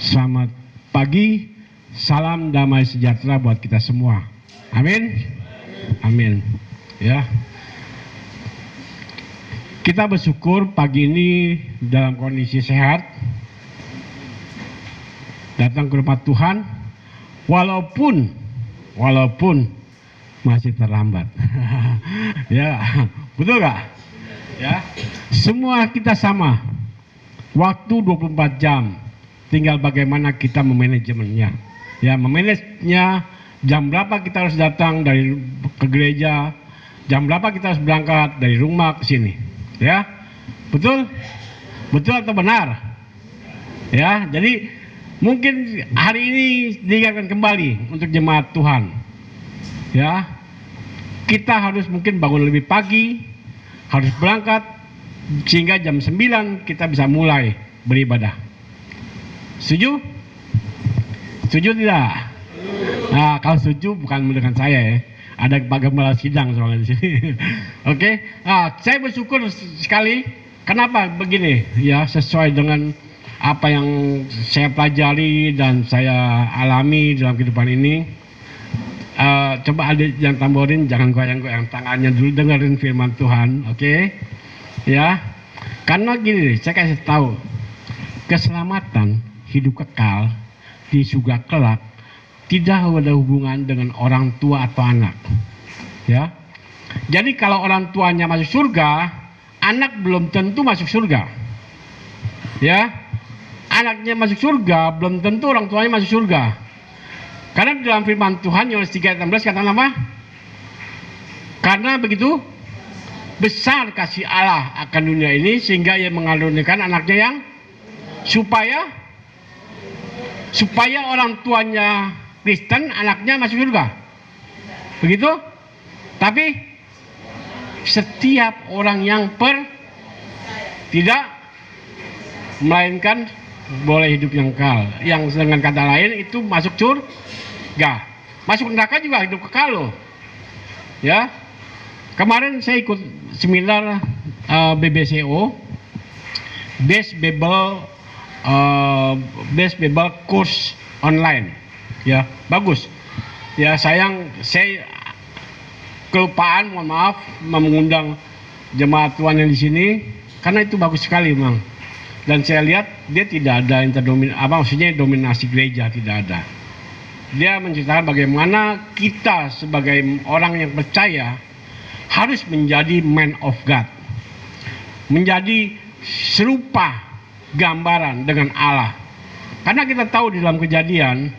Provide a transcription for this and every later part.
Selamat pagi, salam damai sejahtera buat kita semua. Amin. Amin. Ya. Kita bersyukur pagi ini dalam kondisi sehat, datang ke rumah Tuhan, walaupun masih terlambat. Ya, betul nggak? Ya, semua kita sama. Waktu 24 jam. Tinggal bagaimana kita memanajemennya. Ya, memanajenya, jam berapa kita harus datang dari ke gereja, jam berapa kita harus berangkat dari rumah ke sini. Ya, betul? Betul atau benar? Ya, jadi mungkin hari ini diingatkan kembali untuk jemaat Tuhan. Ya, kita harus mungkin bangun lebih pagi, harus berangkat, sehingga jam 9 kita bisa mulai beribadah. Setuju? Setuju tidak? Nah, kalau setuju bukan mendengar saya ya. Ada Pak Gembala sidang soalnya di sini. Oke. Nah, saya bersyukur sekali. Kenapa begini? Ya, sesuai dengan apa yang saya pelajari dan saya alami dalam kehidupan ini. Coba adik yang tamborin, jangan goyang-goyang tangannya dulu, dengerin firman Tuhan. Oke? Ya. Karena gini, saya kasih tahu. Keselamatan hidup kekal di surga kelak tidak ada hubungan dengan orang tua atau anak. Ya. Jadi kalau orang tuanya masuk surga, anak belum tentu masuk surga. Ya. Anaknya masuk surga, belum tentu orang tuanya masuk surga. Karena dalam firman Tuhan Yohanes 3:16 kata apa? Karena begitu besar kasih Allah akan dunia ini sehingga ia mengaruniakan anaknya yang supaya orang tuanya Kristen, anaknya masuk surga. Begitu? Tapi setiap orang yang tidak melainkan boleh hidup yang kekal. Yang dengan kata lain itu masuk surga. Masuk neraka juga hidup kekal loh. Ya. Kemarin saya ikut seminar BBCO, Best Bible Course online. Ya, bagus. Ya, saya kelupaan, mohon maaf, mengundang jemaat Tuhan yang di sini karena itu bagus sekali, Bang. Dan saya lihat dia tidak ada dominasi gereja, tidak ada. Dia menceritakan bagaimana kita sebagai orang yang percaya harus menjadi man of God. Menjadi serupa gambaran dengan Allah. Karena kita tahu di dalam Kejadian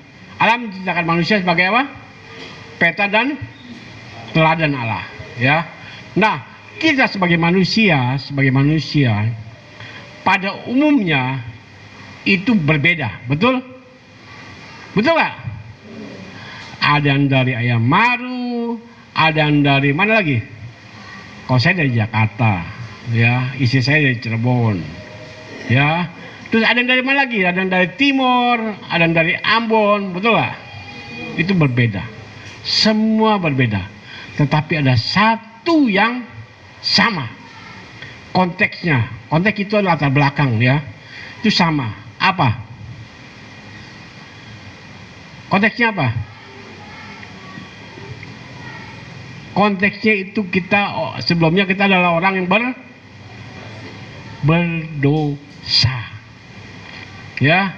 Allah menciptakan manusia sebagai apa? Peta dan teladan Allah, ya. Nah, kita sebagai manusia pada umumnya itu berbeda, betul? Betul nggak? Ada yang dari ayam maru, ada yang dari mana lagi? Kalau saya dari Jakarta, ya, istri saya dari Cirebon. Ya, terus ada yang dari mana lagi? Ada yang dari Timur, ada yang dari Ambon, betul nggak? Itu berbeda, semua berbeda. Tetapi ada satu yang sama. Konteksnya, konteks itu adalah latar belakang, ya, itu sama. Apa? Konteksnya apa? Konteksnya itu sebelumnya kita adalah orang yang berdosa. Ya.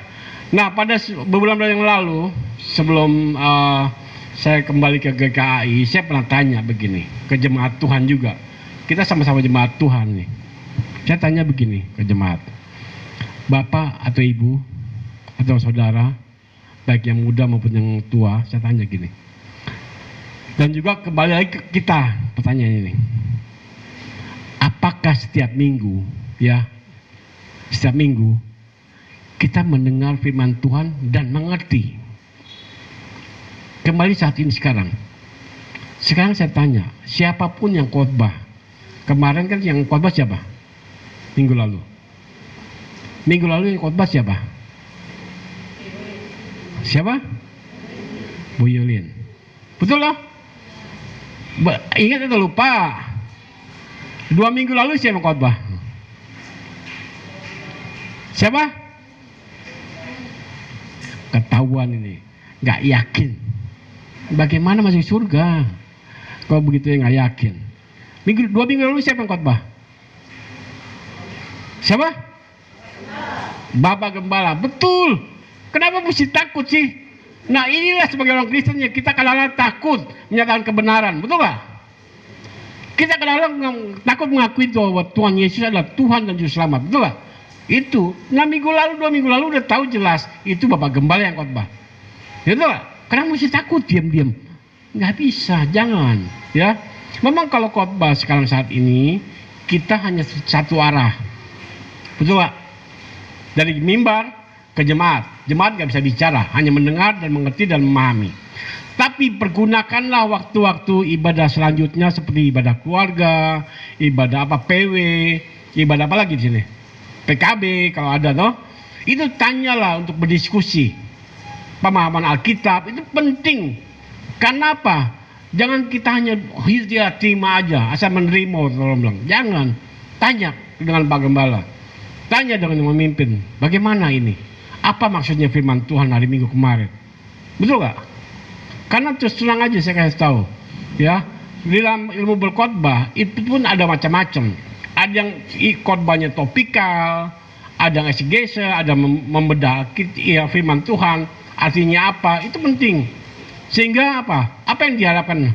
Nah, pada beberapa bulan yang lalu sebelum saya kembali ke GKI, saya pernah tanya begini ke jemaat Tuhan juga. Kita sama-sama jemaat Tuhan nih. Saya tanya begini ke jemaat. Bapak atau ibu atau saudara, baik yang muda maupun yang tua, saya tanya gini. Dan juga kembali lagi ke kita pertanyaan ini. Apakah setiap minggu, ya, setiap minggu kita mendengar firman Tuhan dan mengerti? Kembali saat ini sekarang saya tanya, siapapun yang khotbah, kemarin kan yang khotbah siapa? Minggu lalu yang khotbah siapa? Bu Yulin. Betul loh? Ingat atau lupa? 2 minggu lalu siapa khotbah? Siapa? ketahuan ini, nggak yakin. Bagaimana masuk surga? Kalau begitu ya nggak yakin. 2 minggu lalu siapa yang khotbah? Siapa? Bapak Gembala. Betul. Kenapa mesti takut sih? Nah inilah sebagai orang Kristen ya, kita kadang-kadang takut menyatakan kebenaran. Betul nggak? Kita kadang-kadang takut mengakui bahwa Tuhan Yesus adalah Tuhan dan Juru Selamat. Betul nggak? Itu 2 minggu lalu udah tahu jelas itu Bapak Gembala yang khotbah. Betul nggak? Karena mesti takut diam-diam. Nggak bisa, jangan. Ya, memang kalau khotbah sekarang saat ini kita hanya satu arah. Betul nggak? Dari mimbar ke jemaat. Jemaat nggak bisa bicara, hanya mendengar dan mengerti dan memahami. Tapi pergunakanlah waktu-waktu ibadah selanjutnya seperti ibadah keluarga, ibadah PW, ibadah apa lagi di sini? PKB kalau ada toh. Itu tanyalah untuk berdiskusi. Pemahaman Alkitab itu penting. Karena apa? Jangan kita hanya terima aja, asal menerima orang bilang. Jangan. Tanya dengan Pak Gembala. Tanya dengan yang memimpin. Bagaimana ini? Apa maksudnya firman Tuhan hari Minggu kemarin? Betul gak? Karena terus terang aja saya kasih tahu, ya, dalam ilmu berkhotbah itu pun ada macam-macam. Ada yang khotbahnya topikal, ada yang exegese, ada membedah ya, firman Tuhan, artinya apa? Itu penting. Sehingga apa? Apa yang diharapkan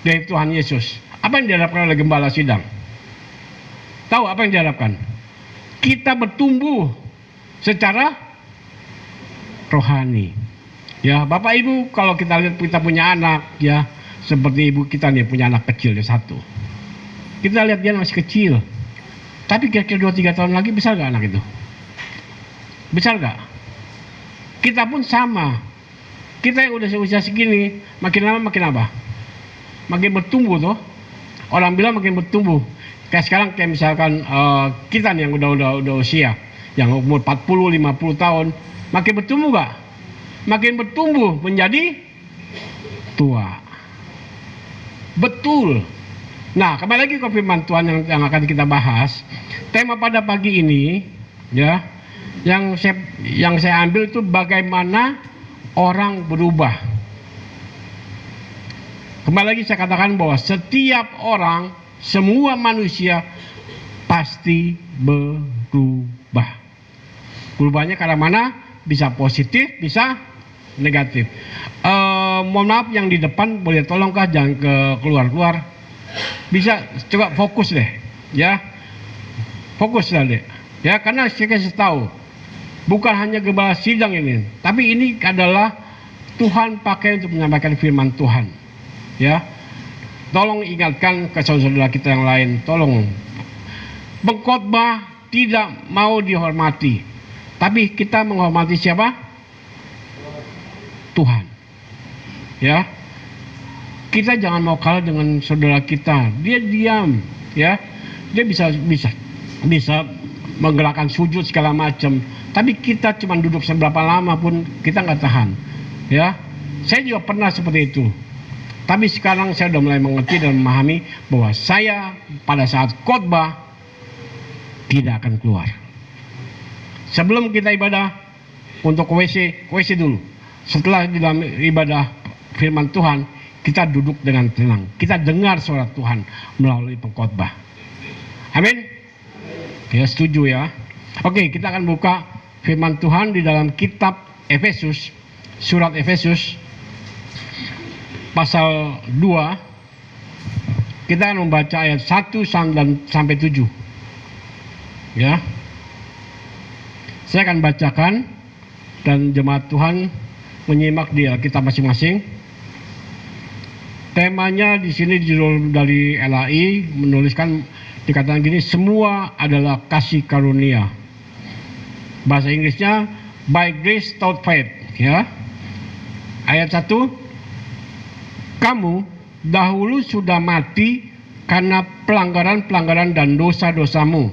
dari Tuhan Yesus? Apa yang diharapkan oleh Gembala Sidang? Tahu apa yang diharapkan? Kita bertumbuh secara rohani. Ya, Bapak Ibu, kalau kita lihat kita punya anak, ya, seperti ibu kita nih punya anak kecil ya satu. Kita lihat dia masih kecil. Tapi kira-kira 2-3 tahun lagi besar gak anak itu? Besar gak? Kita pun sama. Kita yang udah usia segini, makin lama makin apa? Makin bertumbuh toh. Orang bilang makin bertumbuh. Kayak sekarang kayak misalkan kita nih yang udah usia, yang umur 40-50 tahun, makin bertumbuh gak? Makin bertumbuh menjadi tua. Betul. Nah, kembali lagi ke firman Tuhan yang akan kita bahas. Tema pada pagi ini, ya, yang saya ambil itu bagaimana orang berubah. Kembali lagi saya katakan bahwa setiap orang, semua manusia pasti berubah. Berubahnya karena mana? Bisa positif, bisa negatif. Mohon maaf yang di depan boleh tolongkah jangan keluar-keluar. Bisa coba fokus deh, ya. Fokus deh. Ya, karena saya kasih tahu bukan hanya Gembala Sidang ini, tapi ini adalah Tuhan pakai untuk menyampaikan firman Tuhan. Ya. Tolong ingatkan ke saudara kita yang lain, tolong. Pengkhotbah tidak mau dihormati, tapi kita menghormati siapa? Tuhan. Ya. Kita jangan mau kalah dengan saudara kita. Dia diam, ya. Dia bisa menggerakkan sujud segala macam. Tapi kita cuma duduk seberapa lama pun kita nggak tahan, ya. Saya juga pernah seperti itu. Tapi sekarang saya sudah mulai mengerti dan memahami bahwa saya pada saat khotbah tidak akan keluar. Sebelum kita ibadah untuk WC dulu. Setelah di dalam ibadah firman Tuhan, kita duduk dengan tenang. Kita dengar suara Tuhan melalui pengkhotbah. Amin. Ya, setuju ya. Oke, kita akan buka firman Tuhan di dalam kitab Efesus, surat Efesus pasal 2. Kita akan membaca ayat 1 sampai 7. Ya. Saya akan bacakan dan jemaat Tuhan menyimak di Alkitab masing-masing. Temanya di sini dari LAI menuliskan dikatakan gini, semua adalah kasih karunia. Bahasa Inggrisnya by grace through faith, ya. Ayat 1, kamu dahulu sudah mati karena pelanggaran-pelanggaran dan dosa-dosamu.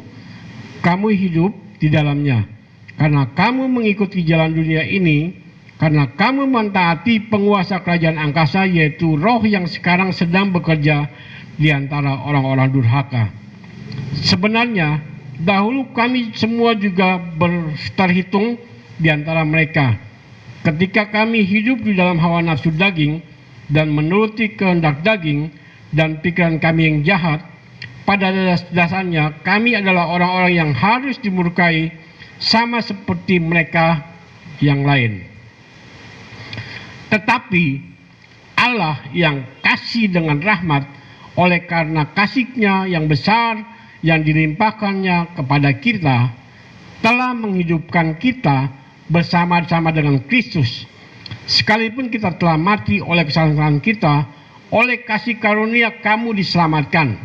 Kamu hidup di dalamnya karena kamu mengikuti jalan dunia ini, karena kamu mentaati penguasa kerajaan angkasa, yaitu roh yang sekarang sedang bekerja di antara orang-orang durhaka. Sebenarnya dahulu kami semua juga terhitung di antara mereka. Ketika kami hidup di dalam hawa nafsu daging dan menuruti kehendak daging dan pikiran kami yang jahat, pada dasarnya kami adalah orang-orang yang harus dimurkai sama seperti mereka yang lain. Tetapi Allah yang kasih dengan rahmat, oleh karena kasih-Nya yang besar yang dilimpahkannya kepada kita, telah menghidupkan kita bersama-sama dengan Kristus. Sekalipun kita telah mati oleh kesalahan kita, oleh kasih karunia kamu diselamatkan.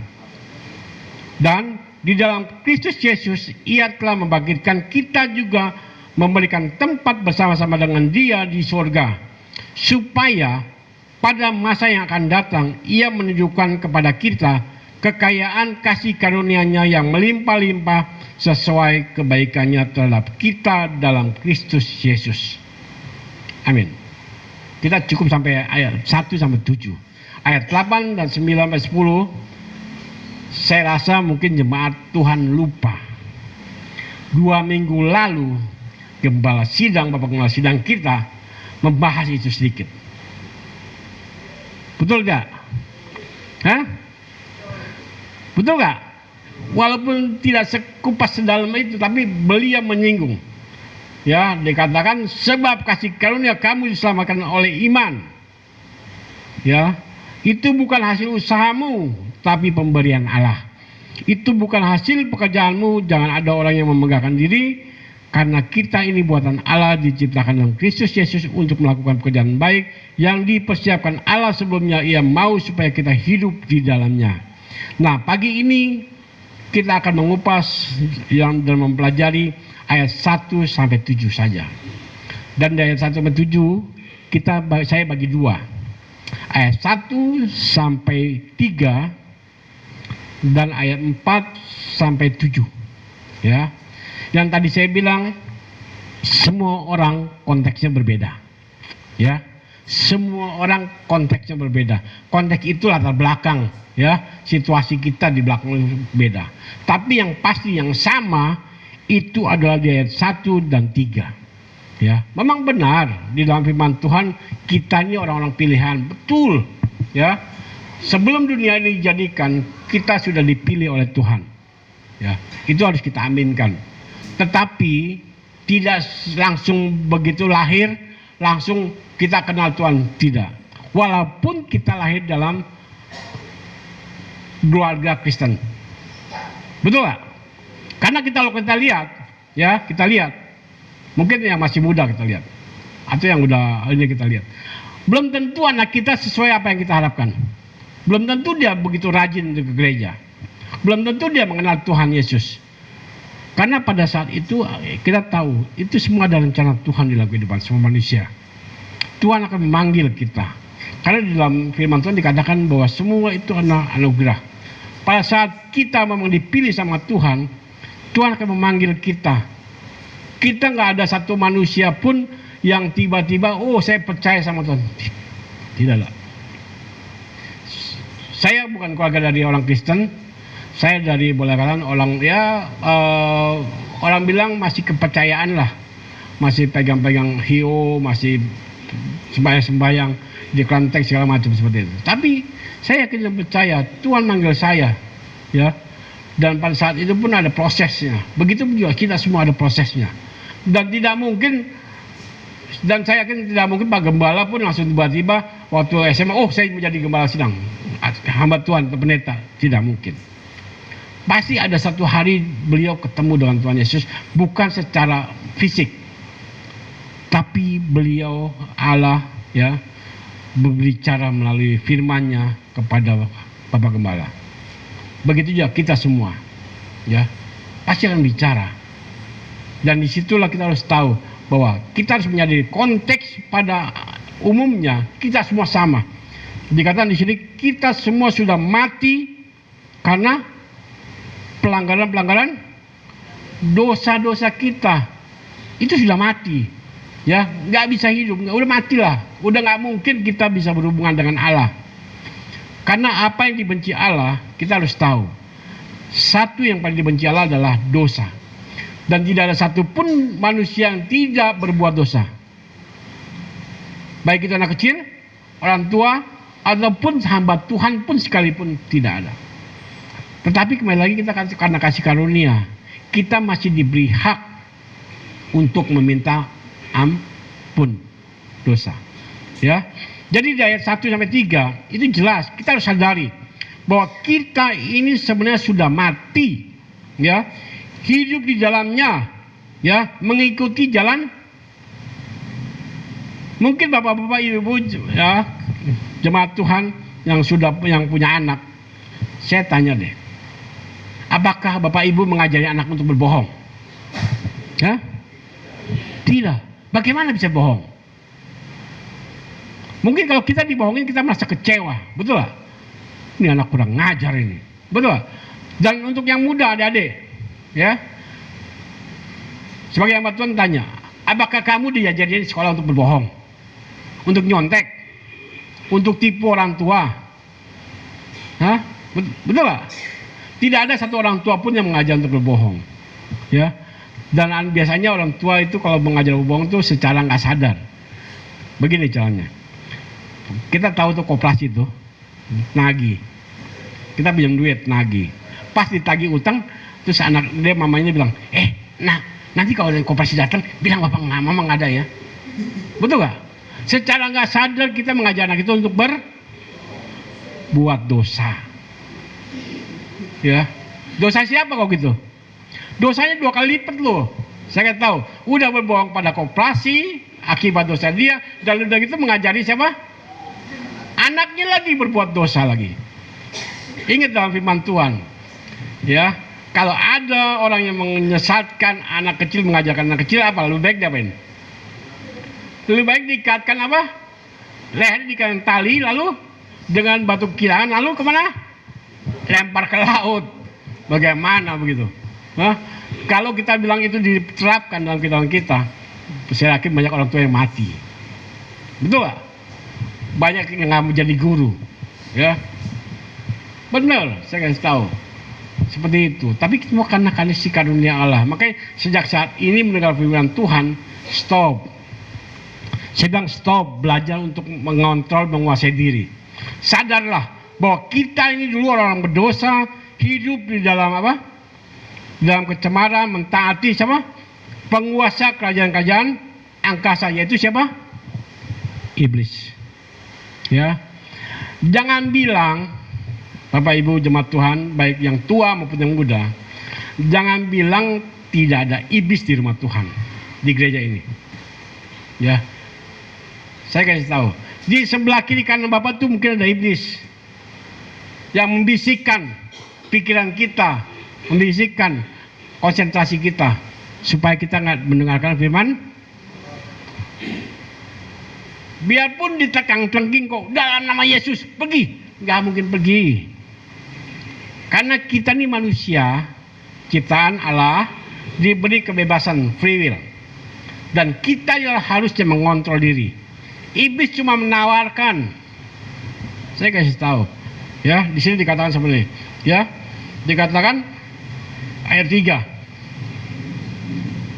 Dan di dalam Kristus Yesus, Ia telah membangkitkan kita juga, memberikan tempat bersama-sama dengan Dia di surga, supaya pada masa yang akan datang Ia menunjukkan kepada kita kekayaan kasih karunia-Nya yang melimpah-limpah sesuai kebaikannya terhadap kita dalam Kristus Yesus. Amin. Kita cukup sampai ayat 1 sampai 7. Ayat 8 dan 9 sampai 10 saya rasa mungkin jemaat Tuhan lupa. 2 minggu lalu Bapak Gembala Sidang kita membahas itu sedikit. Betul gak? Hah? Betul gak? Walaupun tidak sekupas sedalam itu, tapi beliau menyinggung. Ya, dikatakan sebab kasih karunia kamu diselamatkan oleh iman. Ya, itu bukan hasil usahamu, tapi pemberian Allah. Itu bukan hasil pekerjaanmu, jangan ada orang yang memegahkan diri, karena kita ini buatan Allah, diciptakan dalam Kristus Yesus untuk melakukan pekerjaan baik yang dipersiapkan Allah sebelumnya Ia mau supaya kita hidup di dalamnya. Nah, pagi ini kita akan mengupas dan mempelajari ayat 1 sampai 7 saja. Dan dari ayat 1 sampai 7 saya bagi dua. Ayat 1 sampai 3 dan ayat 4 sampai 7. Ya. Yang tadi saya bilang semua orang konteksnya berbeda. Ya. Semua orang konteksnya berbeda. Konteks itu latar belakang, ya, situasi kita di belakang beda. Tapi yang pasti yang sama itu adalah di ayat 1 dan 3. Ya, memang benar di dalam firman Tuhan kita ini orang-orang pilihan, betul. Ya. Sebelum dunia ini dijadikan, kita sudah dipilih oleh Tuhan. Ya, itu harus kita aminkan. Tetapi tidak langsung begitu lahir langsung kita kenal Tuhan, tidak. Walaupun kita lahir dalam keluarga Kristen, betul gak? Karena kalau kita lihat, ya kita lihat, mungkin yang masih muda kita lihat, atau yang udah ini kita lihat, belum tentu anak kita sesuai apa yang kita harapkan. Belum tentu dia begitu rajin ke gereja. Belum tentu dia mengenal Tuhan Yesus. Karena pada saat itu kita tahu itu semua adalah rencana Tuhan dalam kehidupan semua manusia. Tuhan akan memanggil kita. Karena di dalam firman Tuhan dikatakan bahwa semua itu anugerah. Pada saat kita memang dipilih sama Tuhan, Tuhan akan memanggil kita. Kita nggak ada satu manusia pun yang tiba-tiba, oh saya percaya sama Tuhan. Tidaklah. Saya bukan keluarga dari orang Kristen. Saya dari boleh katakan orang orang bilang masih kepercayaan lah, masih pegang-pegang hiu, masih sembahyang-sembahyang di kelenteng segala macam seperti itu. Tapi saya yakin dan percaya Tuhan manggil saya, ya. Dan pada saat itu pun ada prosesnya. Begitu juga kita semua ada prosesnya. Dan tidak mungkin, dan saya yakin tidak mungkin Pak Gembala pun langsung tiba-tiba waktu SMA, oh saya menjadi gembala sidang, hamba Tuhan atau pendeta, tidak mungkin. Pasti ada satu hari beliau ketemu dengan Tuhan Yesus, bukan secara fisik, tapi beliau Allah, ya, berbicara melalui firman-Nya kepada Bapak Gembala. Begitu juga kita semua, ya, pasti akan bicara. Dan disitulah kita harus tahu bahwa kita harus menyadari konteks pada umumnya kita semua sama. Dikatakan di sini kita semua sudah mati karena pelanggaran dosa-dosa kita. Itu sudah mati, ya, nggak bisa hidup, udah matilah, udah nggak mungkin kita bisa berhubungan dengan Allah. Karena apa yang dibenci Allah, kita harus tahu, satu yang paling dibenci Allah adalah dosa, dan tidak ada satupun manusia yang tidak berbuat dosa. Baik itu anak kecil, orang tua, ataupun hamba Tuhan pun sekalipun tidak ada. Tetapi kembali lagi kita karena kasih karunia, kita masih diberi hak untuk meminta ampun dosa. Ya. Jadi di ayat 1 sampai 3 itu jelas kita harus sadari bahwa kita ini sebenarnya sudah mati, ya, hidup di dalamnya, ya, mengikuti jalan. Mungkin bapak-bapak, ibu, ya, jemaat Tuhan yang punya anak, saya tanya deh, apakah bapak ibu mengajari anak untuk berbohong? Ya? Tidak. Bagaimana bisa bohong? Mungkin kalau kita dibohongin kita merasa kecewa, betul gak? Ini anak kurang ngajar ini, betul gak? Dan untuk yang muda, adik-adik, ya, sebagai hamba Tuhan tanya, apakah kamu diajarin di sekolah untuk berbohong, untuk nyontek, untuk tipu orang tua? Hah? Betul gak? Tidak ada satu orang tua pun yang mengajar untuk berbohong, ya. Dan biasanya orang tua itu kalau mengajar berbohong itu secara nggak sadar. Begini caranya. Kita tahu tuh koperasi tuh nagih, kita pinjam duit nagih, pas ditagih utang, terus mamanya bilang, nah nanti kalau dari koperasi datang bilang bapak mama nggak ada ya. Betul gak? Secara nggak sadar kita mengajar anak itu untuk berbuat dosa, ya. Dosa siapa kok gitu? Dosanya 2 kali lipat loh. Saya tahu udah berbohong pada koperasi akibat dosa dia, dan udah gitu mengajari siapa? Anaknya lagi berbuat dosa lagi. Ingat dalam firman Tuhan, ya, kalau ada orang yang menyesatkan anak kecil, mengajarkan anak kecil, apa lebih baik diapain? Lebih baik diikatkan apa? Leher dikasih tali, lalu dengan batu kilangan, lalu kemana? Lempar ke laut. Bagaimana begitu? Hah? Kalau kita bilang itu diterapkan dalam kehidupan kita, saya yakin banyak orang tua yang mati. Betul gak? Banyak yang nggak mau jadi guru, ya. Benar, saya kasih tahu seperti itu. Tapi semua karena kasih karunia Allah. Makanya sejak saat ini mendengar firman Tuhan, stop. Saya bilang stop, belajar untuk mengontrol, menguasai diri. Sadarlah bahwa kita ini dulu orang berdosa, hidup di dalam apa? Dalam kecemaran, mentaati siapa? Penguasa kerajaan-kerajaan angkasa, yaitu siapa? Iblis. Ya, jangan bilang, Bapak Ibu jemaat Tuhan, baik yang tua maupun yang muda, jangan bilang tidak ada iblis di rumah Tuhan, di gereja ini. Ya, saya kasih tahu, di sebelah kiri kanan Bapak tuh mungkin ada iblis yang membisikkan pikiran kita, membisikkan konsentrasi kita, supaya kita nggak mendengarkan firman. Biarpun ditekang-tekang kok, dalam nama Yesus pergi, nggak mungkin pergi. Karena kita ini manusia, ciptaan Allah, diberi kebebasan free will, dan kita yang harusnya mengontrol diri. Iblis cuma menawarkan. Saya kasih tahu, ya, di sini dikatakan seperti ini, ya, dikatakan ayat 3.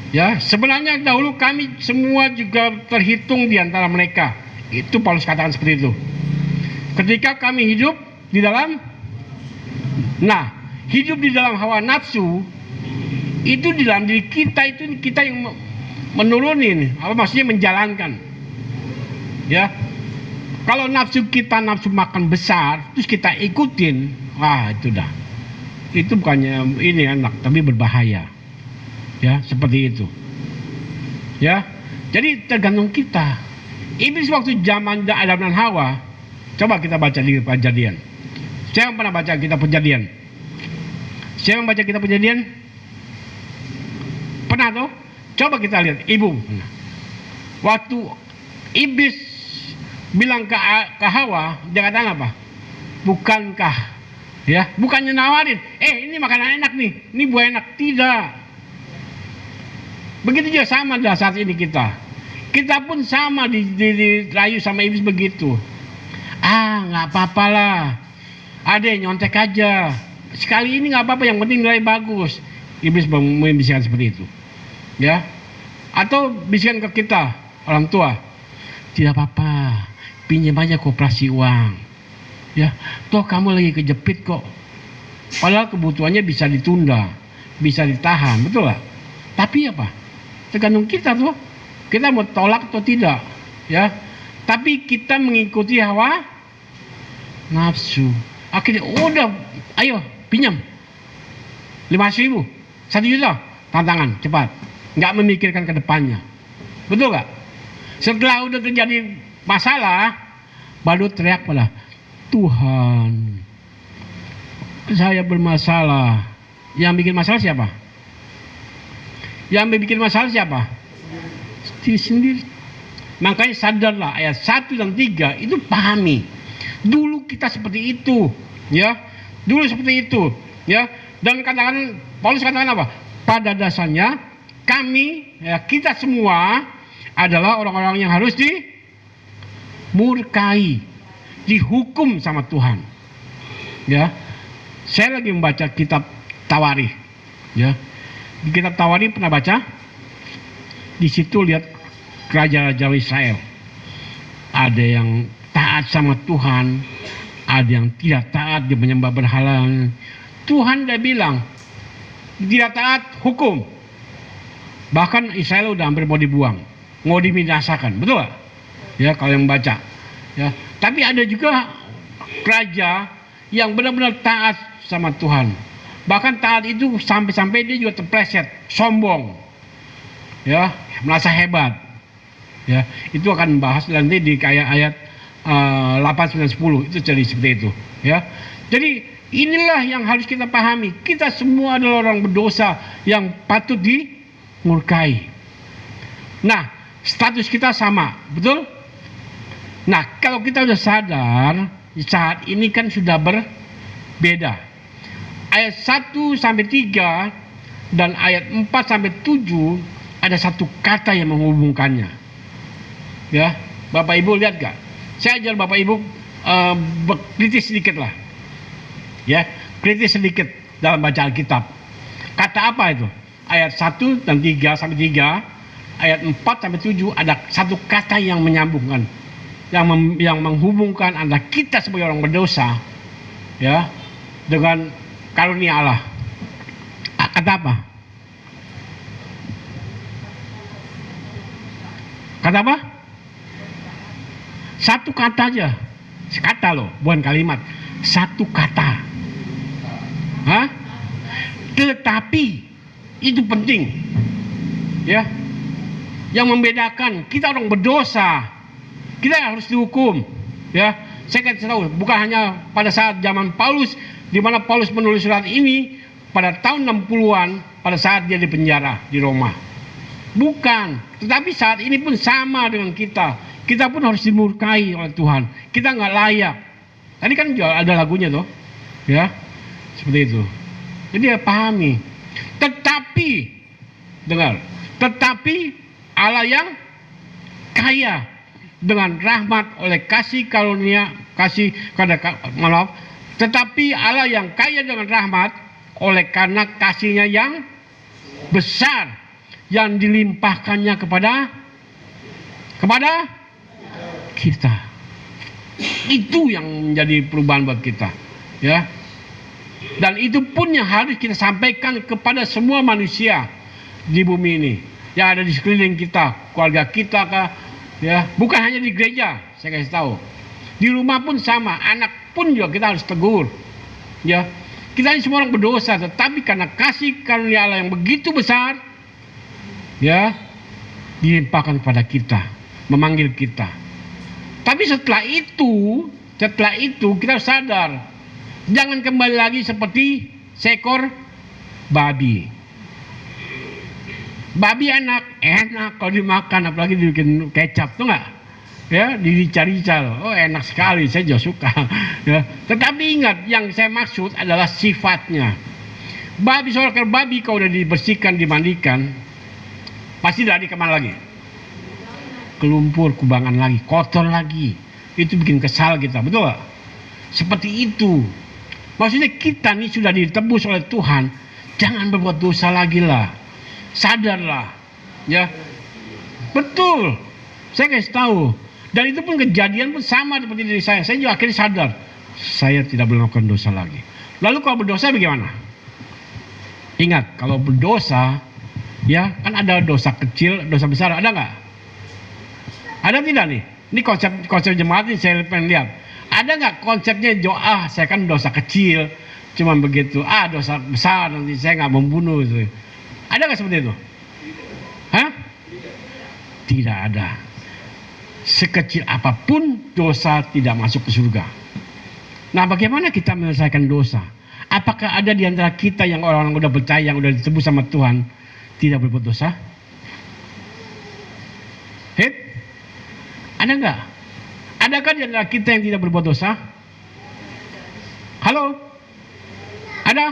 Ya, sebenarnya dahulu kami semua juga terhitung di antara mereka. Itu Paulus katakan seperti itu. Ketika kami hidup di dalam, hidup di dalam hawa nafsu, itu di dalam diri kita, itu kita yang menurunin, apa maksudnya menjalankan. Ya, kalau nafsu kita nafsu makan besar, terus kita ikutin, itu dah. Itu bukannya ini enak, tapi berbahaya. Ya, seperti itu. Ya, jadi tergantung kita. Iblis waktu zaman Adam dan Hawa, coba kita baca di Perjanjian. Saya pernah baca kitab Perjanjian. Saya membaca kitab Perjanjian. Pernah tuh? Coba kita lihat, Ibu. Waktu iblis bilang ke Hawa, dia katakan apa? Bukankah, ya, bukannya nawarin, ini makanan enak nih, ini buah enak. Tidak. Begitu juga sama dah saat ini kita pun sama dirayu sama iblis begitu. Nggak apa-apalah, adek nyontek aja, sekali ini nggak apa-apa, yang penting nilai bagus. Iblis membisikkan seperti itu, ya. Atau bisikan ke kita orang tua, tidak apa-apa, pinjam aja koperasi uang. Ya, toh kamu lagi kejepit kok. Padahal kebutuhannya bisa ditunda, bisa ditahan, betul lah. Tapi apa? Tergantung kita tuh. Kita mau tolak atau tidak, ya. Tapi kita mengikuti hawa nafsu. Akhirnya udah, ayo pinjam 500.000, 1 juta, tantangan cepat, nggak memikirkan ke depannya, betul nggak? Setelah udah terjadi masalah, baru teriak pada Tuhan, saya bermasalah. Yang bikin masalah siapa? Yang bikin masalah siapa? Diri sendiri. Makanya sadarlah, ayat 1 dan 3 itu pahami. Dulu kita seperti itu, ya. Dulu seperti itu, ya. Dan katakan Paulus katakan apa? Pada dasarnya kami, ya, kita semua adalah orang-orang yang harus dimurkai, dihukum sama Tuhan. Ya. Saya lagi membaca kitab Tawarikh, ya. Di kitab Tawarikh pernah baca? Di situ lihat raja-raja Israel. Ada yang taat sama Tuhan, ada yang tidak taat, dia menyembah berhala. Tuhan udah bilang tidak taat, hukum. Bahkan Israel udah hampir mau dibuang, mau dibinasakan, betul gak? Ya, kalau yang baca, ya. Tapi ada juga raja yang benar-benar taat sama Tuhan. Bahkan taat itu sampai-sampai dia juga terpleset, sombong, ya, merasa hebat. Ya, itu akan bahas nanti di kayak ayat 8, 9, 10 itu jadi seperti itu, ya. Jadi inilah yang harus kita pahami. Kita semua adalah orang berdosa yang patut dimurkai. Nah, status kita sama, betul? Nah, kalau kita sudah sadar, saat ini kan sudah berbeda. Ayat 1 sampai 3 dan ayat 4 sampai 7 ada satu kata yang menghubungkannya. Ya, Bapak Ibu lihat gak? Saya ajar Bapak Ibu kritis sedikit lah. Ya, kritis sedikit dalam baca Alkitab. Kata apa itu? Ayat 1 dan 3 sampai 3, ayat 4 sampai 7 ada satu kata yang menyambungkan, yang menghubungkan antara kita sebagai orang berdosa, ya, dengan karunia Allah. Kata apa? Kata apa? Satu kata aja. Kata loh, bukan kalimat. Satu kata. Hah? Tetapi itu penting, ya. Yang membedakan kita orang berdosa, kita harus dihukum, ya. Saya kasih tahu, bukan hanya pada saat zaman Paulus, di mana Paulus menulis surat ini pada tahun 60-an, pada saat dia di penjara di Roma. Bukan, tetapi saat ini pun sama dengan kita. Kita pun harus dimurkai oleh Tuhan. Kita nggak layak. Tadi kan ada lagunya tuh, ya, seperti itu. Jadi ya pahami. Tetapi, dengar, tetapi Allah yang kaya dengan rahmat oleh kasih karunia, tetapi Allah yang kaya dengan rahmat oleh karena kasihnya yang besar yang dilimpahkannya kepada kita. Itu yang menjadi perubahan buat kita, ya. Dan itu pun yang harus kita sampaikan kepada semua manusia di bumi ini yang ada di sekeliling kita, keluarga kita, ya. Bukan hanya di gereja, saya kasih tahu. Di rumah pun sama, anak pun juga kita harus tegur, ya. Kita ini semua orang berdosa, tetapi karena kasih karunia Allah yang begitu besar, ya, dilimpahkan kepada kita, memanggil kita. Tapi setelah itu kita harus sadar, jangan kembali lagi seperti seekor babi. Babi enak kalau dimakan, apalagi dibikin kecap, tuh nggak? Ya, dicari-cari, oh enak sekali, saya juga suka. Ya. Tetapi ingat, yang saya maksud adalah sifatnya. Babi, seekor babi kalau udah dibersihkan, dimandikan, pasti dari kemana lagi? Kelumpur, kubangan lagi, kotor lagi. Itu bikin kesal kita, betul gak? Seperti itu. Maksudnya kita nih sudah ditebus oleh Tuhan, jangan berbuat dosa lagi lah. Sadarlah, ya. Betul. Saya kasih tahu, Dan itu pun kejadian pun sama seperti diri saya. Saya juga akhirnya sadar, saya tidak boleh melakukan dosa lagi. Lalu kalau berdosa bagaimana? Ingat, kalau berdosa, ya kan ada dosa kecil, dosa besar, ada nggak? Ada tidak nih? Ini konsep jemaat ini saya pengen lihat. Ada nggak konsepnya saya kan dosa kecil, cuman begitu. Dosa besar nanti saya nggak membunuh itu. Ada nggak seperti itu? Hah? Tidak ada. Sekecil apapun dosa tidak masuk ke surga. Nah, bagaimana kita menyelesaikan dosa? Apakah ada di antara kita yang orang-orang udah percaya, yang udah ditebus sama Tuhan, tidak berbuat dosa? Ada nggak? Adakah di antara kita yang tidak berbuat dosa? Halo? Ada?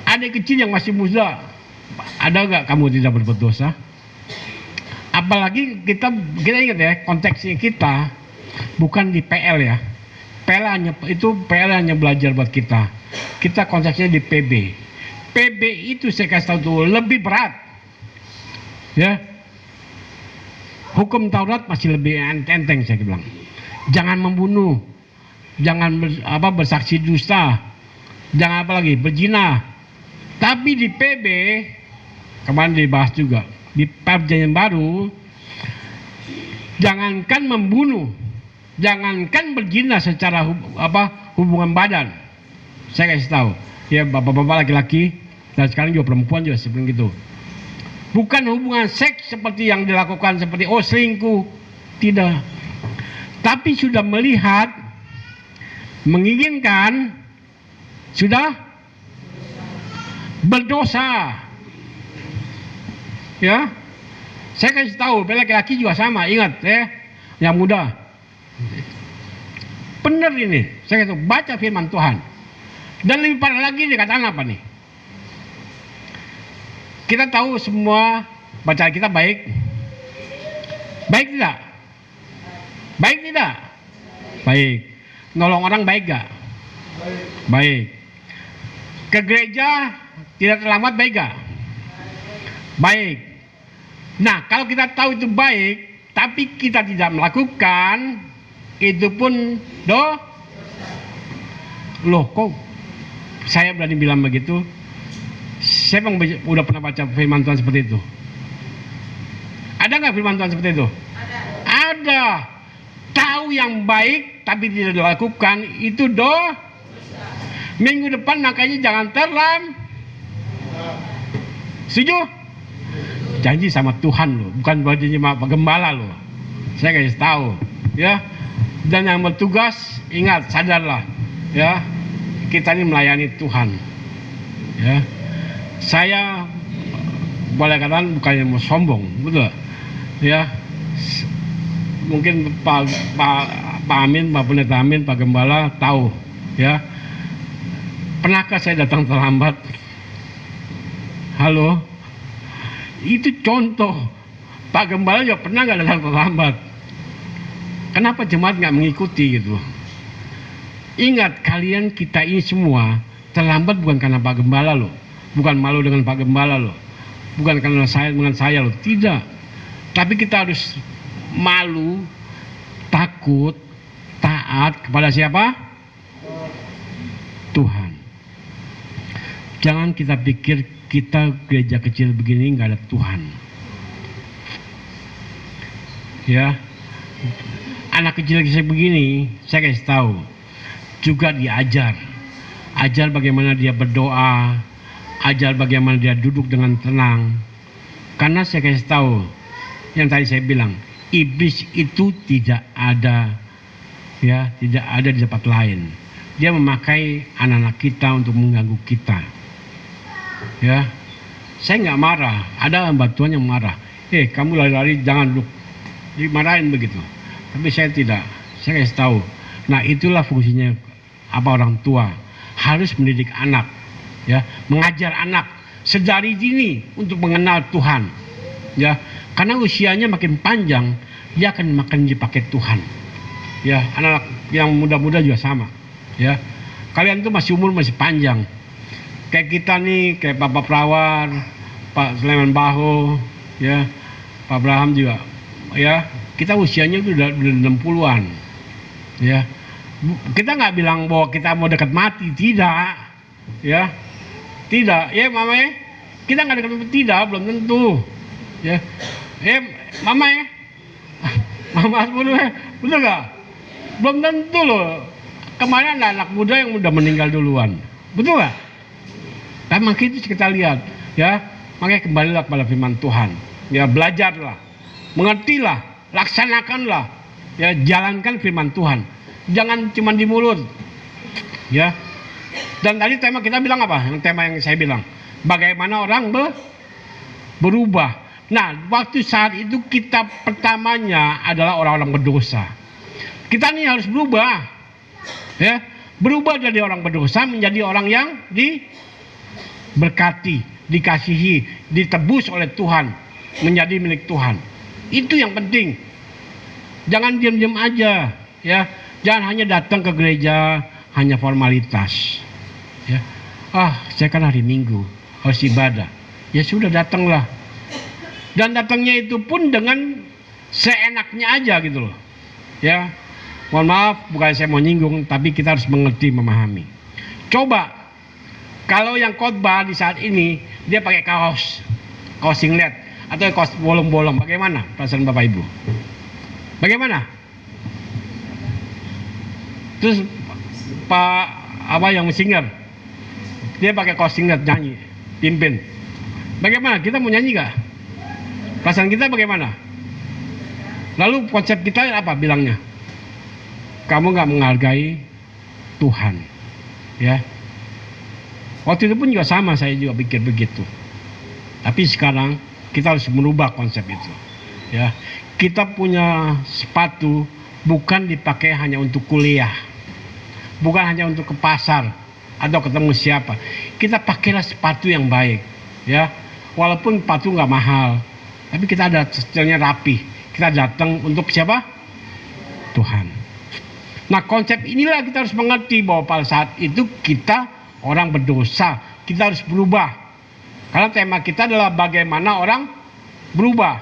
Adik kecil yang masih muda, ada nggak kamu tidak berbuat dosa? Apalagi kita ingat ya, konteksnya kita bukan di PL ya. PL hanya belajar buat kita. Kita konteksnya di PB. PB itu saya kasih tahu tuh lebih berat. Ya. Hukum Taurat masih lebih enteng saya bilang. Jangan membunuh, jangan bersaksi dusta, jangan apa lagi berzina. Tapi di PB kemarin dibahas juga di Perjanjian Baru, jangankan membunuh, jangankan berzina secara hubungan badan. Saya kasih tahu, ya bapak-bapak laki-laki dan sekarang juga perempuan juga seperti itu. Bukan hubungan seks seperti yang dilakukan seperti selingkuh, tidak. Tapi sudah melihat, menginginkan, sudah berdosa. Ya, saya kasih tahu, laki-laki juga sama. Ingat ya, yang muda. Benar ini, saya kasih tahu, baca firman Tuhan. Dan lebih parah lagi dikatakan apa nih? Kita tahu semua bacaan kita baik. Baik tidak? Baik tidak? Baik. Nolong orang baik gak? Baik. Ke gereja tidak terlambat baik gak? Baik. Nah, kalau kita tahu itu baik, tapi kita tidak melakukan, itu pun loh kok saya berani bilang begitu? Siapa yang udah pernah baca firman Tuhan seperti itu? Ada nggak firman Tuhan seperti itu? Ada. Tahu yang baik tapi tidak dilakukan, itu minggu depan makanya jangan setuju? Janji sama Tuhan loh, bukan janji sama Pak Gembala loh. Saya kasih tahu, ya. Dan yang bertugas, ingat, sadarlah, ya. Kita ini melayani Tuhan, ya. Saya boleh katakan bukannya mau sombong, betul, ya. Mungkin Pak Amin, Pak Pendeta Amin, Pak Gembala tahu, ya. Pernahkah saya datang terlambat? Halo, itu contoh. Pak Gembala juga pernah nggak datang terlambat. Kenapa jemaat nggak mengikuti gitu? Ingat, kalian kita ini semua terlambat bukan karena Pak Gembala loh. Bukan malu dengan Pak Gembala loh, bukan karena dengan saya loh, tidak. Tapi kita harus malu, takut, taat kepada siapa? Tuhan. Jangan kita pikir kita gereja kecil begini nggak ada Tuhan. Ya, anak kecil begini saya kasih tahu, juga diajar, bagaimana dia berdoa. Ajar bagaimana dia duduk dengan tenang. Karena saya kasih tahu, yang tadi saya bilang, iblis itu tidak ada, ya, tidak ada di tempat lain. Dia memakai anak-anak kita untuk mengganggu kita. Ya, saya nggak marah. Ada hamba Tuhan yang marah. Kamu lari-lari jangan duduk, dimarahin begitu. Tapi saya tidak. Saya kasih tahu. Nah, itulah fungsinya orang tua, harus mendidik anak. Ya, mengajar anak sedari dini untuk mengenal Tuhan, ya, karena usianya makin panjang dia akan makin dipakai Tuhan, ya. Anak yang muda-muda juga sama, ya. Kalian tuh umur masih panjang, kayak kita nih, kayak Bapak Prawar, Pak Sleman Baho, ya, Pak Abraham juga, ya. kita usianya udah 60-an. Ya. Kita nggak bilang bahwa kita mau dekat mati, tidak. Ya. Tidak, ya mama ya. Kita nggak dekat mati, tidak, belum tentu. Ya. Mama ya. Mama dulu ya. Betul nggak? Belum tentu loh. Kemarin ada anak muda yang udah meninggal duluan. Betul nggak? Memang kita lihat, ya. Makanya kembalilah kepada firman Tuhan. Ya, belajarlah, mengertilah, laksanakanlah, ya, jalankan firman Tuhan. Jangan cuma di mulut, ya. Dan tadi tema kita bilang apa? Yang tema yang saya bilang, bagaimana orang berubah. Nah, waktu saat itu kita pertamanya adalah orang-orang berdosa. Kita nih harus berubah, ya, berubah dari orang berdosa menjadi orang yang diberkati, dikasihi, ditebus oleh Tuhan, menjadi milik Tuhan. Itu yang penting. Jangan diam-diam aja, ya. Jangan hanya datang ke gereja hanya formalitas, ya. Saya kan hari Minggu harus ibadah. Ya sudah, datanglah. Dan datangnya itu pun dengan seenaknya aja gitu loh, ya. Mohon maaf, bukan saya mau nyinggung, tapi kita harus mengerti, memahami. Coba kalau yang khotbah di saat ini dia pakai kaos singlet atau kaos bolong-bolong, bagaimana perasaan Bapak Ibu? Bagaimana? Terus yang singer dia pakai kaos singlet nyanyi, pimpin. Bagaimana? Kita mau nyanyi gak? Perasaan kita bagaimana? Lalu konsep kita apa bilangnya? Kamu gak menghargai Tuhan, ya. Waktu itu pun juga sama, saya juga pikir begitu. Tapi sekarang kita harus merubah konsep itu, ya. Kita punya sepatu bukan dipakai hanya untuk kuliah, bukan hanya untuk ke pasar atau ketemu siapa. Kita pakailah sepatu yang baik, ya. Walaupun sepatu nggak mahal, tapi kita ada setelnya rapi. Kita datang untuk siapa? Tuhan. Nah, konsep inilah kita harus mengerti bahwa pada saat itu kita orang berdosa, kita harus berubah. Karena tema kita adalah bagaimana orang berubah.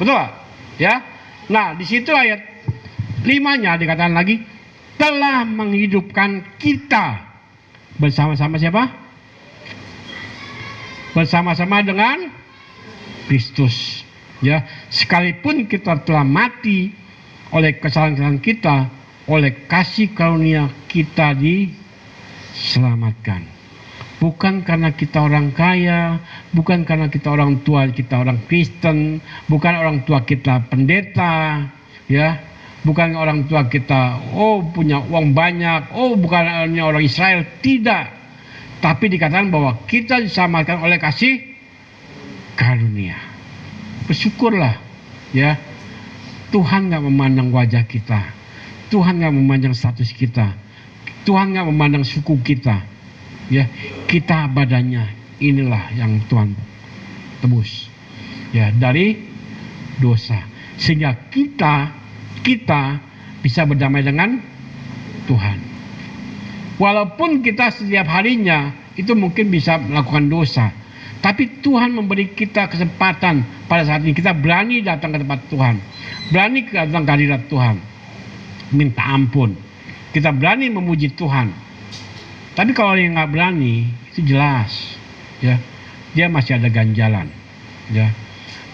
Betul gak? Ya. Nah, di situ ayat 5-nya dikatakan lagi, telah menghidupkan kita bersama-sama siapa? Bersama-sama dengan Kristus. Ya, sekalipun kita telah mati oleh kesalahan-kesalahan kita, oleh kasih karunia kita diselamatkan. Bukan karena kita orang kaya, bukan karena kita orang tua kita orang Kristen, bukan orang tua kita pendeta, ya, bukan orang tua kita punya uang banyak, bukan hanya orang Israel, tidak. Tapi dikatakan bahwa kita diselamatkan oleh kasih karunia. Bersyukurlah, ya. Tuhan nggak memandang wajah kita. Tuhan nggak memandang status kita, Tuhan nggak memandang suku kita, ya. Kita badannya, inilah yang Tuhan tebus, ya, dari dosa, sehingga kita bisa berdamai dengan Tuhan. Walaupun kita setiap harinya itu mungkin bisa melakukan dosa, tapi Tuhan memberi kita kesempatan pada saat ini kita berani datang ke tempat Tuhan, berani datang ke hadirat Tuhan, minta ampun, kita berani memuji Tuhan. Tapi kalau yang nggak berani, itu jelas, ya, dia masih ada ganjalan, ya.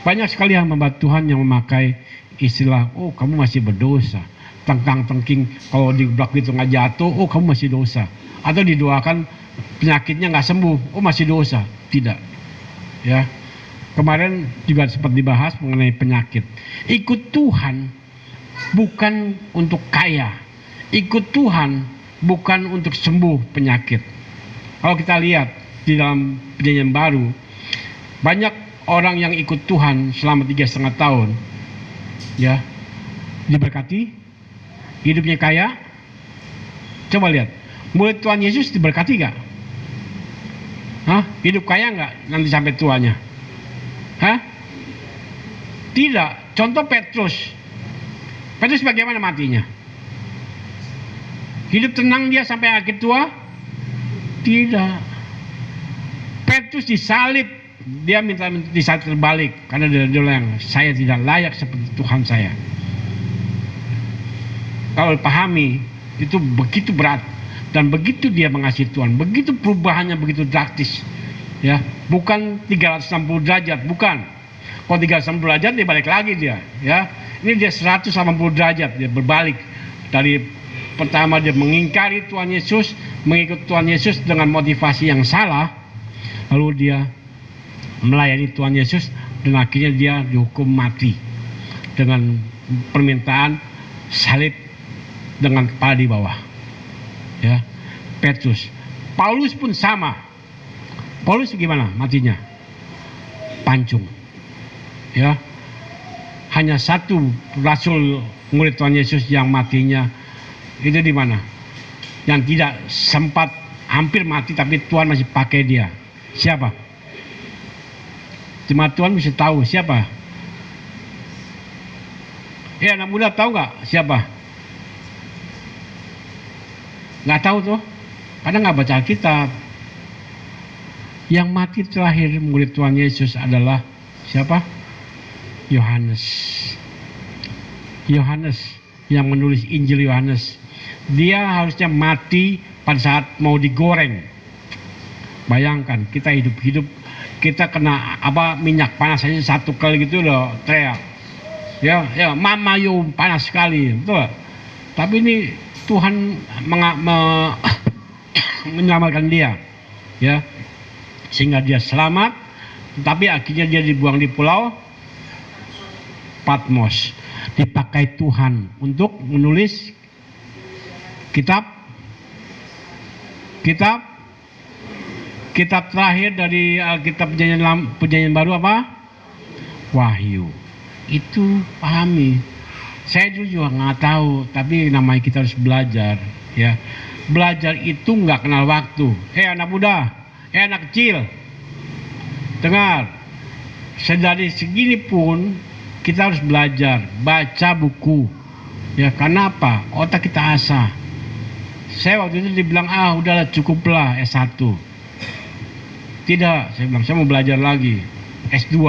Banyak sekali yang membuat Tuhan yang memakai istilah, kamu masih berdosa, tengkang-tengking, kalau di blok itu nggak jatuh, kamu masih dosa, atau didoakan penyakitnya nggak sembuh, masih dosa. Tidak, ya. Kemarin juga sempat dibahas mengenai penyakit. Ikut Tuhan bukan untuk kaya, ikut Tuhan bukan untuk sembuh penyakit. Kalau kita lihat di dalam Perjanjian Baru, banyak orang yang ikut Tuhan selama 3,5 tahun, ya, diberkati, hidupnya kaya. Coba lihat, murid Tuhan Yesus diberkati gak? Hidup kaya gak nanti sampai tuanya? Tidak. Contoh Petrus bagaimana matinya? Hidup tenang dia sampai akhir tua? Tidak. Petrus disalib, dia minta disalib terbalik karena dia bilang, saya tidak layak seperti Tuhan saya. kalau dipahami itu begitu berat dan begitu dia mengasihi Tuhan, begitu perubahannya begitu drastis, ya, bukan 360 derajat, bukan. Kalau 360 derajat dia balik lagi dia, ya. Ini dia 180 derajat, dia berbalik dari pertama dia mengingkari Tuhan Yesus, mengikut Tuhan Yesus dengan motivasi yang salah, lalu dia melayani Tuhan Yesus dan akhirnya dia dihukum mati dengan permintaan salib dengan kepala di bawah, ya. Petrus, Paulus pun sama. Paulus gimana matinya? Pancung, ya. Hanya satu rasul murid Tuhan Yesus yang matinya itu di mana? Yang tidak sempat hampir mati tapi Tuhan masih pakai dia. Siapa? Cuma Tuhan bisa tahu siapa. Anak muda tahu nggak siapa? Nggak tahu tuh, karena nggak baca Alkitab. Yang mati terakhir murid Tuhan Yesus adalah siapa? Yohanes. Yohanes yang menulis Injil Yohanes. Dia harusnya mati pada saat mau digoreng. Bayangkan kita hidup-hidup, kita kena minyak panas aja satu kali gitu udah teriak. Ya, mama yo panas sekali, betul. Tapi ini Tuhan menyelamatkan dia, ya, sehingga dia selamat. Tapi akhirnya dia dibuang di pulau Patmos, dipakai Tuhan untuk menulis kitab terakhir dari Alkitab Perjanjian Baru apa? Wahyu. Itu pahami. Saya dulu juga nggak tahu, tapi namanya kita harus belajar, ya. Belajar itu nggak kenal waktu. Anak muda, anak kecil, dengar. Sedari segini pun kita harus belajar, baca buku, ya. Karena apa? Otak kita asah. Saya waktu itu dibilang udahlah cukuplah S1. Tidak, saya bilang saya mau belajar lagi, S2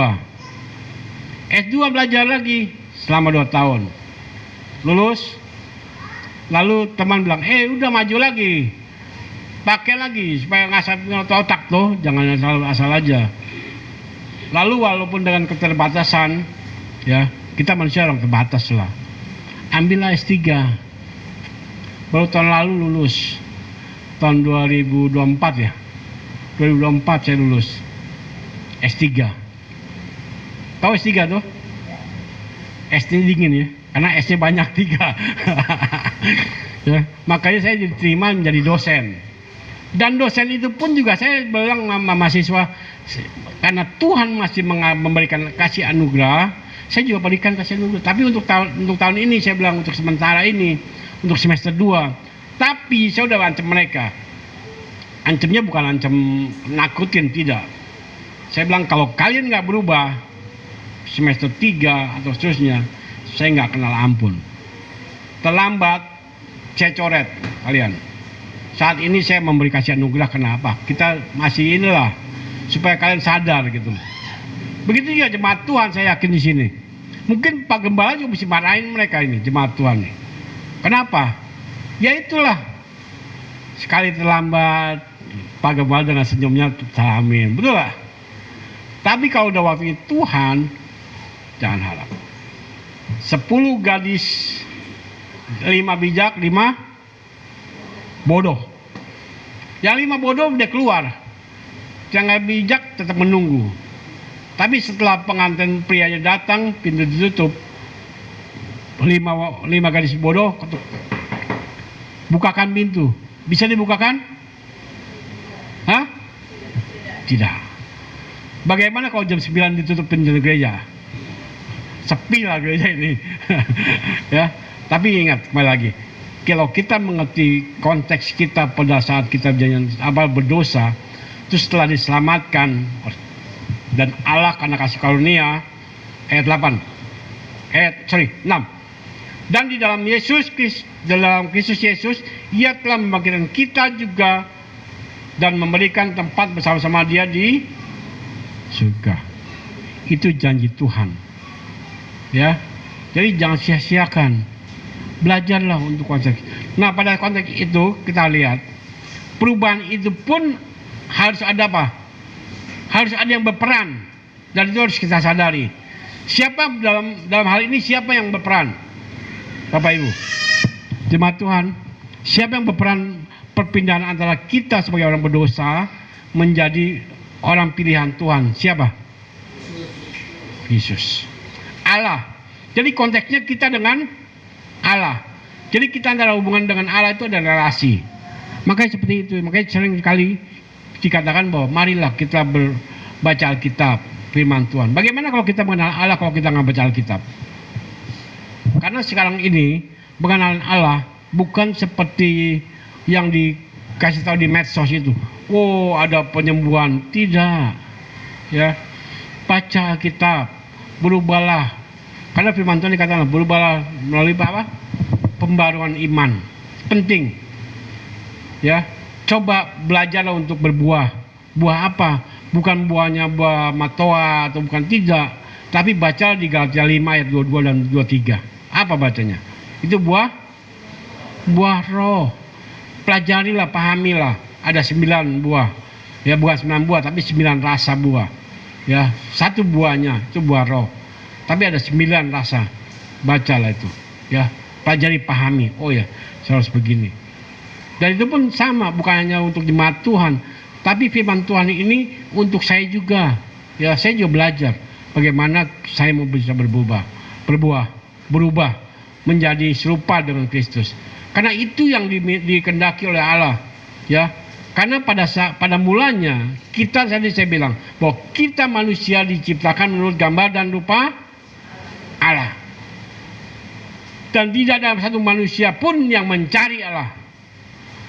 belajar lagi selama 2 tahun. Lulus, lalu teman bilang, udah maju lagi, pakai lagi supaya ngasah otak tuh, jangan asal aja. Lalu walaupun dengan keterbatasan, ya, kita manusia orang terbatas lah, ambillah S3. Baru tahun lalu lulus, tahun 2024 ya, 2024 saya lulus S3. Tahu S3 tuh? S dingin ya, karena S-nya banyak 3. Ya, makanya saya diterima menjadi dosen. Dan dosen itu pun juga saya bilang sama mahasiswa, karena Tuhan masih memberikan kasih anugerah, saya juga berikan kasih anugerah. Tapi untuk tahun ini saya bilang untuk sementara ini, untuk semester 2. Tapi saya udah ancam mereka. Ancamnya bukan ancam nakutin, tidak. Saya bilang kalau kalian nggak berubah semester 3 atau seterusnya, saya nggak kenal ampun. Terlambat, saya coret kalian. Saat ini saya memberi kasih anugerah, kenapa? Kita masih inilah supaya kalian sadar gitu. Begitu juga jemaat Tuhan, saya yakin di sini. Mungkin Pak Gembala juga bisa marahin mereka ini, jemaat Tuhan. Kenapa? Ya itulah. Sekali terlambat, Pak Gembala dengan senyumnya salamin, betul lah. Tapi kalau udah waktunya Tuhan, jangan harap. 10 gadis, 5 bijak, 5 bodoh. Yang 5 bodoh udah keluar, yang gak bijak tetap menunggu. Tapi setelah pengantin prianya datang, pintu ditutup, 5 gadis bodoh ketuk. Bukakan pintu. Bisa dibukakan? Hah? Tidak. Bagaimana kalau jam 9 ditutup pintu gereja? Sepi lah gereja ini. Ya. Tapi ingat, kembali lagi, kalau kita mengerti konteks kita pada saat kita berdosa, itu setelah diselamatkan dan Allah karena kasih karunia, ayat 6. Dan di dalam Kristus Yesus, Ia telah membangkitkan kita juga dan memberikan tempat bersama-sama Dia di surga. Itu janji Tuhan. Ya. Jadi jangan sia-siakan. Belajarlah untuk konteks. Nah, pada konteks itu kita lihat perubahan itu pun harus ada apa? Harus ada yang berperan, dan itu harus kita sadari. Siapa dalam hal ini, siapa yang berperan? Bapak Ibu, jemaat Tuhan, siapa yang berperan perpindahan antara kita sebagai orang berdosa menjadi orang pilihan Tuhan? Siapa? Yesus, Allah. Jadi konteksnya kita dengan Allah. Jadi kita antara hubungan dengan Allah itu ada relasi. Makanya seperti itu. Makanya sering kali dikatakan bahwa marilah kita baca Alkitab, firman Tuhan. Bagaimana kalau kita mengenal Allah kalau kita nggak baca Alkitab? Karena sekarang ini pengenalan Allah bukan seperti yang dikasih tahu di medsos itu. Oh, ada penyembuhan. Tidak. Ya. Baca Alkitab, berubahlah. Karena firman Tuhan dikatakan berubahlah melalui apa? Pembaruan iman. Penting. Ya. Coba belajarlah untuk berbuah. Buah apa? Bukan buahnya buah matoa atau bukan, tidak. Tapi baca di Galatia 5 ayat 22 dan 23. Apa bacanya? Itu buah roh. Pelajarilah, pahamilah. Ada 9 buah. Ya, bukan 9 buah tapi 9 rasa buah. Ya, satu buahnya itu buah roh. Tapi ada 9 rasa. Bacalah itu. Ya, pelajari, pahami. Oh ya, saya harus begini. Dan itu pun sama, bukan hanya untuk jemaat Tuhan, tapi firman Tuhan ini untuk saya juga. Ya, saya juga belajar bagaimana saya mau bisa berubah menjadi serupa dengan Kristus. Karena itu yang dikehendaki oleh Allah. Ya, karena pada mulanya kita, tadi saya bilang bahwa kita manusia diciptakan menurut gambar dan rupa Allah. Dan tidak ada satu manusia pun yang mencari Allah.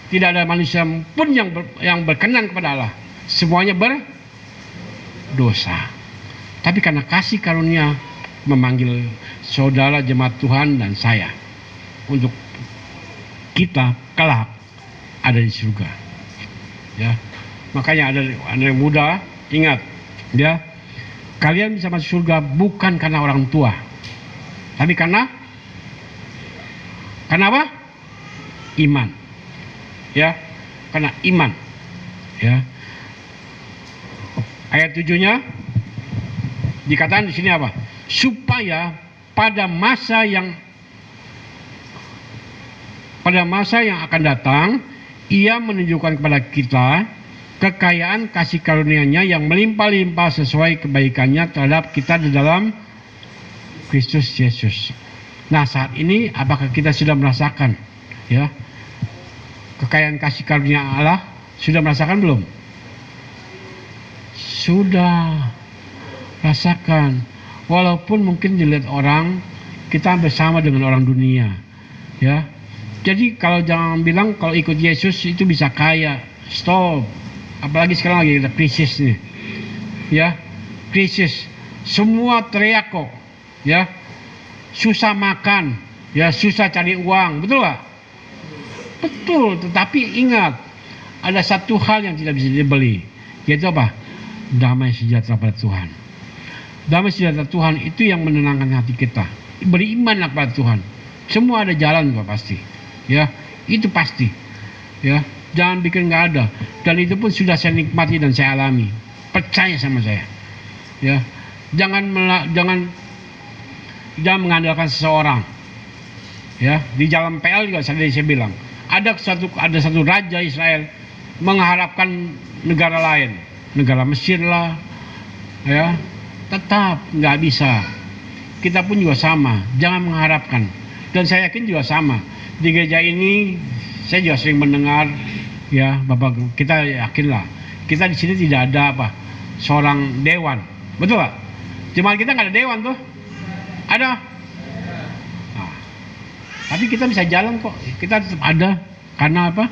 Tidak ada manusia pun yang berkenan kepada Allah. Semuanya berdosa. Tapi karena kasih karunia memanggil saudara jemaat Tuhan dan saya untuk kita kelak ada di surga. Ya. Makanya ada yang muda, ingat, ya. Kalian bisa masuk surga bukan karena orang tua. Tapi karena apa? Iman. Ya, karena iman. Ya. Ayat 7-nya dikatakan di sini apa? Supaya pada masa yang akan datang, ia menunjukkan kepada kita kekayaan kasih karunia-Nya yang melimpah-limpah sesuai kebaikannya terhadap kita di dalam Kristus Yesus. Nah, saat ini apakah kita sudah merasakan, ya, kekayaan kasih karunia Allah? Sudah merasakan belum? Sudah rasakan. Walaupun mungkin dilihat orang kita bersama dengan orang dunia, ya. Jadi kalau jangan bilang kalau ikut Yesus itu bisa kaya. Stop. Apalagi sekarang lagi ada krisis nih, ya, krisis. Semua teriak kok, ya. Susah makan, ya, susah cari uang, betul gak? Betul, tetapi ingat, ada satu hal yang tidak bisa dibeli, yaitu apa? Damai sejahtera pada Tuhan. Damai sejahtera Tuhan itu yang menenangkan hati kita. Berimanlah pada Tuhan. Semua ada jalan kok pasti. Ya, itu pasti. Ya, jangan bikin nggak ada. Dan itu pun sudah saya nikmati dan saya alami. Percaya sama saya. Ya, jangan mengandalkan seseorang. Ya, di jalan PL juga saya bilang. Ada satu raja Israel mengharapkan negara lain, negara Mesir lah, ya, tetap nggak bisa. Kita pun juga sama, jangan mengharapkan. Dan saya yakin juga sama. Di gereja ini saya juga sering mendengar, ya, Bapak, kita yakinlah, kita di sini tidak ada apa, seorang dewan, betul nggak? Jemaat kita nggak ada dewan tuh, ada. Nah, tapi kita bisa jalan kok, kita tetap ada. Karena apa?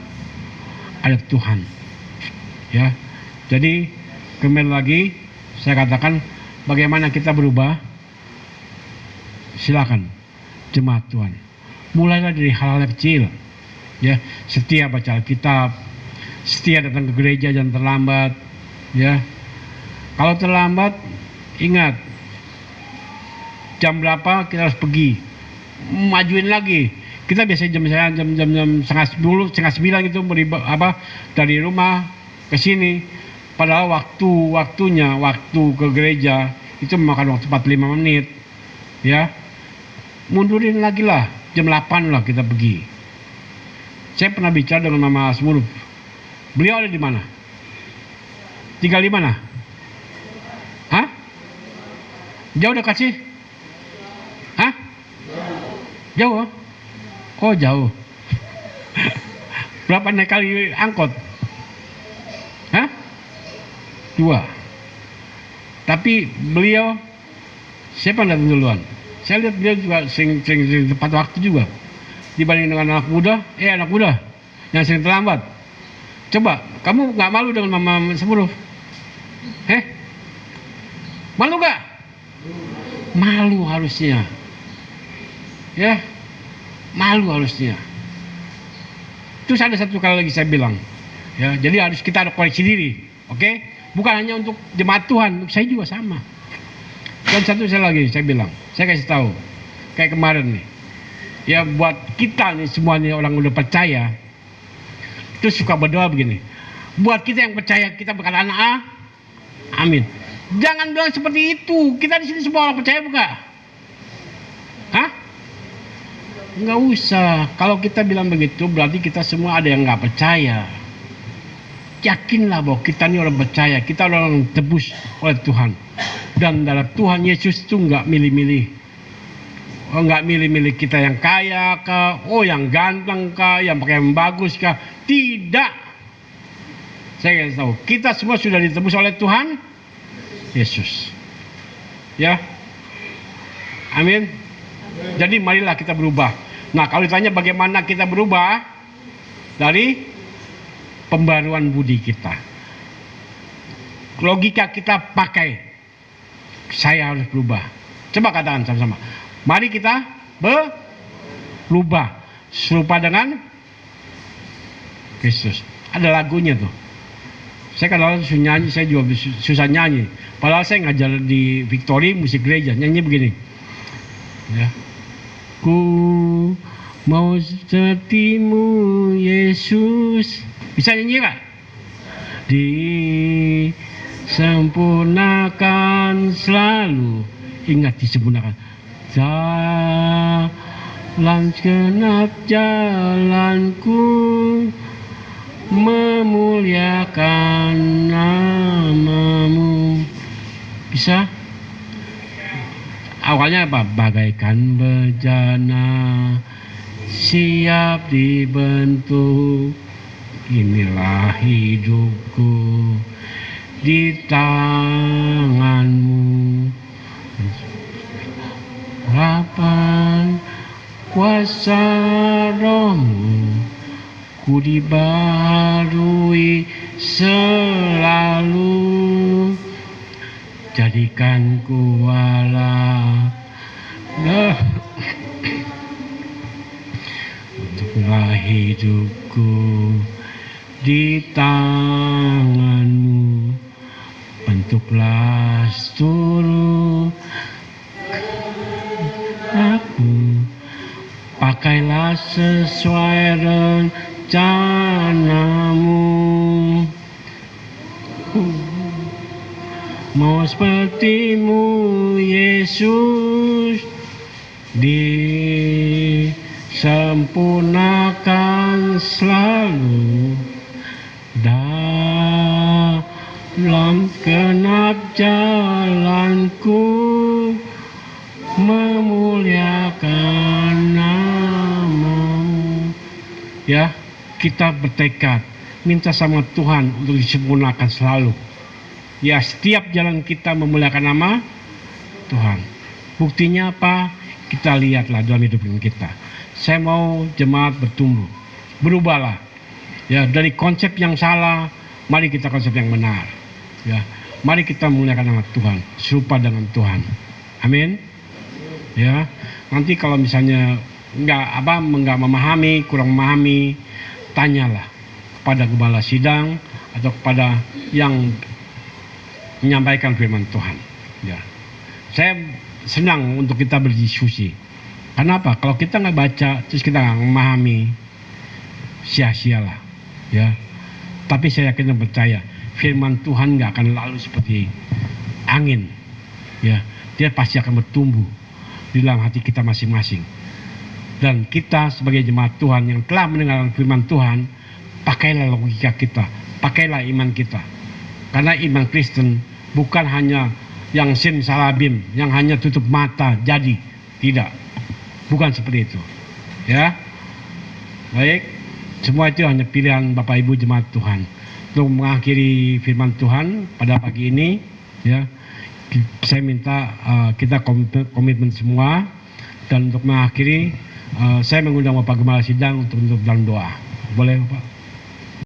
Ada Tuhan. Ya. Jadi kembali lagi saya katakan bagaimana kita berubah. Silakan jemaat Tuhan. Mulailah dari hal-hal kecil. Ya, setia baca Alkitab, setia datang ke gereja jangan terlambat. Ya. Kalau terlambat, ingat jam berapa kita harus pergi. Majuin lagi. Kita biasanya jam setengah 10, setengah 9 gitu dari rumah ke sini. Padahal waktunya ke gereja itu memakan waktu 45 menit. Ya. Mundurin lagi lah, jam 8 lah kita pergi. Saya pernah bicara dengan Mama Asmuruf. Beliau ada di mana? Tinggal di mana? Hah? Jauh dekat sih? Hah? Jauh? Oh jauh. Berapa naik kali angkot? Hah? 2. Tapi beliau, siapa yang datang duluan? Saya lihat beliau juga sering tepat waktu juga. Dibanding dengan anak muda yang sering terlambat. Coba, kamu nggak malu dengan Mama Asmuruf? Malu gak? Malu harusnya. Ya, malu harusnya. Terus ada satu kali lagi saya bilang, ya, jadi harus kita ada koreksi diri, oke? Bukan hanya untuk jemaat Tuhan, untuk saya juga sama. Dan satu saya bilang, saya kasih tahu, kayak kemarin nih, ya buat kita nih semuanya orang udah percaya, terus suka berdoa begini, buat kita yang percaya kita berkata anak A, amin. Jangan bilang seperti itu. Kita di sini semua orang percaya bukan? Hah? Nggak usah. Kalau kita bilang begitu berarti kita semua ada yang nggak percaya. Yakinlah bahwa kita ini orang percaya. Kita orang tebus oleh Tuhan. Dan dalam Tuhan Yesus itu nggak milih-milih. Nggak milih-milih kita yang kaya kah, yang ganteng kah, yang pakai yang bagus kah. Tidak. Saya kasih tahu. Kita semua sudah ditebus oleh Tuhan Yesus. Ya. Amin. Jadi marilah kita berubah. Nah, kalau ditanya bagaimana kita berubah, dari pembaruan budi kita. Logika kita pakai. Saya harus berubah. Coba katakan sama-sama. Mari kita berubah serupa dengan Kristus. Ada lagunya tuh. Saya kadang-kadang susah nyanyi, saya juga susah nyanyi. Padahal saya ngajar di Victory musik gereja, nyanyi begini. Ya. Ku mau sepertimu Yesus. Bisa nyanyi gak? Disempurnakan selalu. Ingat disempurnakan. Dalam genap jalanku memuliakan namamu. Bisa? Awalnya apa? Bagaikan bejana siap dibentuk. Inilah hidupku di tanganmu. Harapan kuasa rohmu ku dibaharui selalu. Jadikan ku Allah untuklah hidupku di tanganmu. Bentuklah seluruh aku, pakailah sesuai rencanamu. Mau sepertimu Yesus, disempurnakan selalu dalam genap jalanku, memuliakan namamu. Ya, kita bertekad minta sama Tuhan untuk disempurnakan selalu. Ya, setiap jalan kita memuliakan nama Tuhan. Buktinya apa? Kita lihatlah dalam hidup kita. Saya mau jemaat bertumbuh, berubahlah. Ya, dari konsep yang salah, mari kita konsep yang benar. Ya, mari kita memuliakan nama Tuhan, serupa dengan Tuhan. Amin. Ya, nanti kalau misalnya nggak memahami, kurang memahami, tanyalah kepada gembala sidang atau kepada yang menyampaikan firman Tuhan. Ya, saya senang untuk kita berdiskusi. Kenapa? Kalau kita nggak baca, terus kita nggak memahami, sia-sialah, ya. Tapi saya yakin dan percaya, firman Tuhan nggak akan lalu seperti angin, ya. Dia pasti akan bertumbuh di dalam hati kita masing-masing. Dan kita sebagai jemaat Tuhan yang telah mendengarkan firman Tuhan, pakailah logika kita, pakailah iman kita. Karena iman Kristen bukan hanya yang simsalabim, yang hanya tutup mata jadi, tidak. Bukan seperti itu. Ya. Baik, semua itu hanya pilihan Bapak Ibu jemaat Tuhan. Untuk mengakhiri firman Tuhan pada pagi ini, ya, saya minta kita komitmen semua. Dan untuk mengakhiri, saya mengundang Bapak Gembala Sidang untuk dalam doa. Boleh Bapak?